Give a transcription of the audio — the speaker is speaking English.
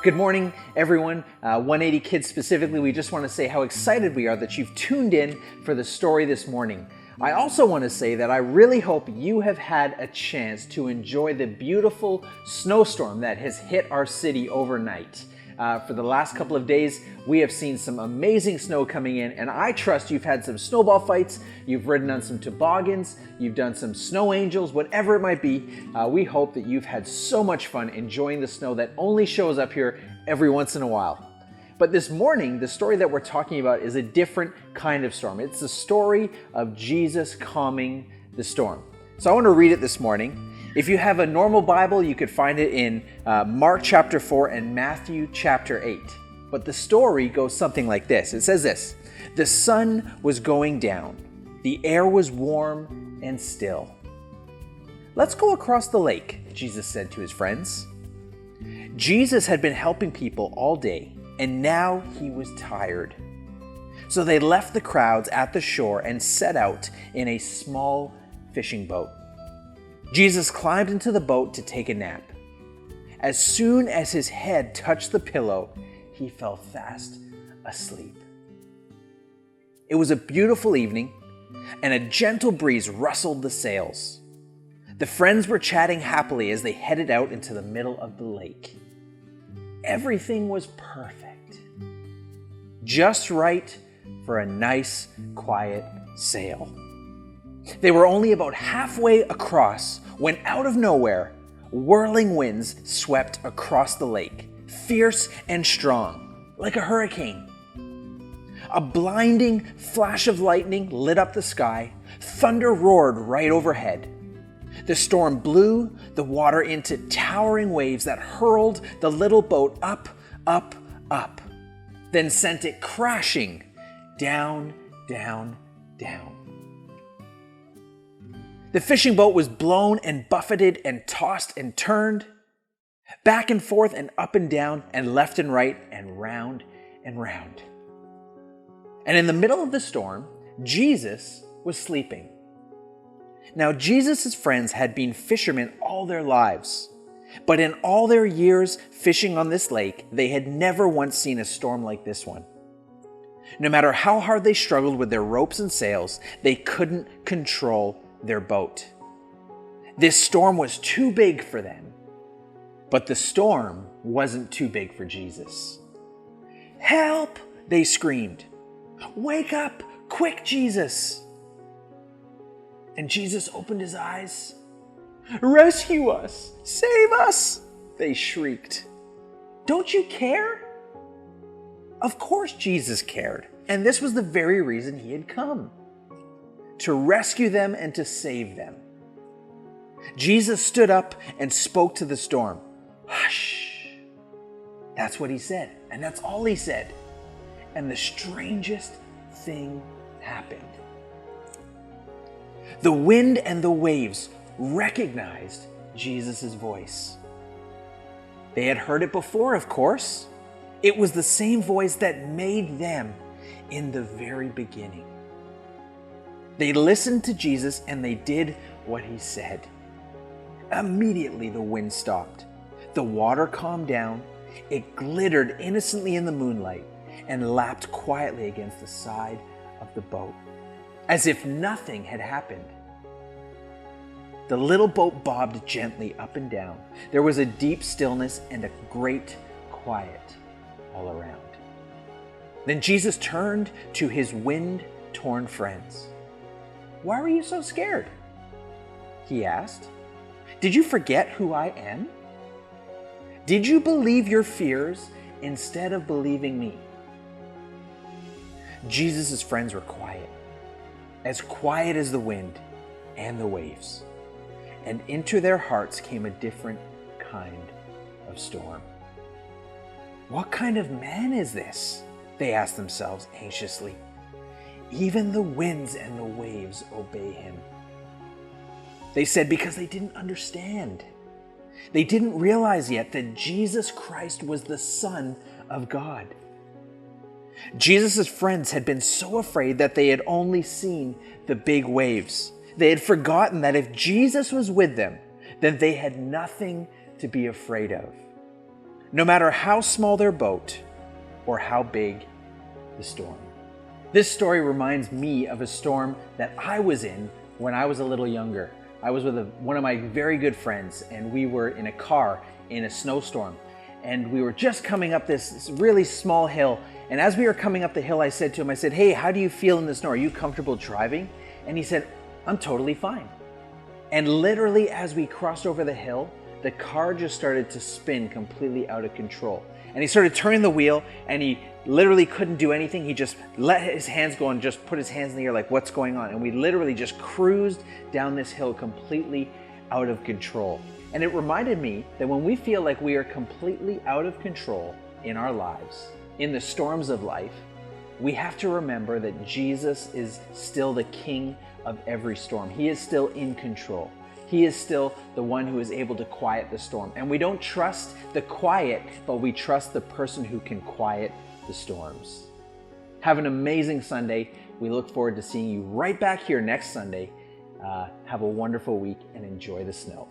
Good morning, everyone. 180 Kids specifically, we just want to say how excited we are that you've tuned in for the story this morning. I also want to say that I really hope you have had a chance to enjoy the beautiful snowstorm that has hit our city overnight. For the last couple of days, we have seen some amazing snow coming in, and I trust you've had some snowball fights, you've ridden on some toboggans, you've done some snow angels, whatever it might be. We hope that you've had so much fun enjoying the snow that only shows up here every once in a while. But this morning, the story that we're talking about is a different kind of storm. It's the story of Jesus calming the storm. So I want to read it this morning. If you have a normal Bible, you could find it in Mark chapter 4 and Matthew chapter 8. But the story goes something like this. It says this: the sun was going down. The air was warm and still. "Let's go across the lake," Jesus said to his friends. Jesus had been helping people all day, and now he was tired. So they left the crowds at the shore and set out in a small fishing boat. Jesus climbed into the boat to take a nap. As soon as his head touched the pillow, he fell fast asleep. It was a beautiful evening, and a gentle breeze rustled the sails. The friends were chatting happily as they headed out into the middle of the lake. Everything was perfect, just right for a nice, quiet sail. They were only about halfway across when, out of nowhere, whirling winds swept across the lake, fierce and strong, like a hurricane. A blinding flash of lightning lit up the sky. Thunder roared right overhead. The storm blew the water into towering waves that hurled the little boat up, up, up, then sent it crashing down, down, down. The fishing boat was blown and buffeted and tossed and turned, back and forth and up and down and left and right and round and round. And in the middle of the storm, Jesus was sleeping. Now, Jesus' friends had been fishermen all their lives, but in all their years fishing on this lake, they had never once seen a storm like this one. No matter how hard they struggled with their ropes and sails, they couldn't control their boat. This storm was too big for them, but the storm wasn't too big for Jesus. "Help!" they screamed. "Wake up! Quick, Jesus!" And Jesus opened his eyes. "Rescue us! Save us!" they shrieked. "Don't you care?" Of course Jesus cared, and this was the very reason he had come: to rescue them and to save them. Jesus stood up and spoke to the storm. "Hush!" That's what he said, and that's all he said. And the strangest thing happened. The wind and the waves recognized Jesus' voice. They had heard it before, of course. It was the same voice that made them in the very beginning. They listened to Jesus and they did what he said. Immediately the wind stopped. The water calmed down. It glittered innocently in the moonlight and lapped quietly against the side of the boat, as if nothing had happened. The little boat bobbed gently up and down. There was a deep stillness and a great quiet all around. Then Jesus turned to his wind-torn friends. "Why were you so scared?" he asked. "Did you forget who I am? Did you believe your fears instead of believing me?" Jesus' friends were quiet as the wind and the waves. And into their hearts came a different kind of storm. "What kind of man is this?" they asked themselves anxiously. "Even the winds and the waves obey him." They said because they didn't understand. They didn't realize yet that Jesus Christ was the Son of God. Jesus' friends had been so afraid that they had only seen the big waves. They had forgotten that if Jesus was with them, then they had nothing to be afraid of. no matter how small their boat or how big the storm. This story reminds me of a storm that I was in when I was a little younger. I was with one of my very good friends, and we were in a car in a snowstorm. And we were just coming up this really small hill. And as we were coming up the hill, I said to him, hey, how do you feel in the snow? Are you comfortable driving? And he said, I'm totally fine. And literally as we crossed over the hill, the car just started to spin completely out of control. And he started turning the wheel, and he literally couldn't do anything. He just let his hands go and just put his hands in the air like, what's going on? And we literally just cruised down this hill completely out of control. And it reminded me that when we feel like we are completely out of control in our lives, in the storms of life, we have to remember that Jesus is still the king of every storm. He is still in control. He is still the one who is able to quiet the storm. And we don't trust the quiet, but we trust the person who can quiet the storms. Have an amazing Sunday. We look forward to seeing you right back here next Sunday. Have a wonderful week and enjoy the snow.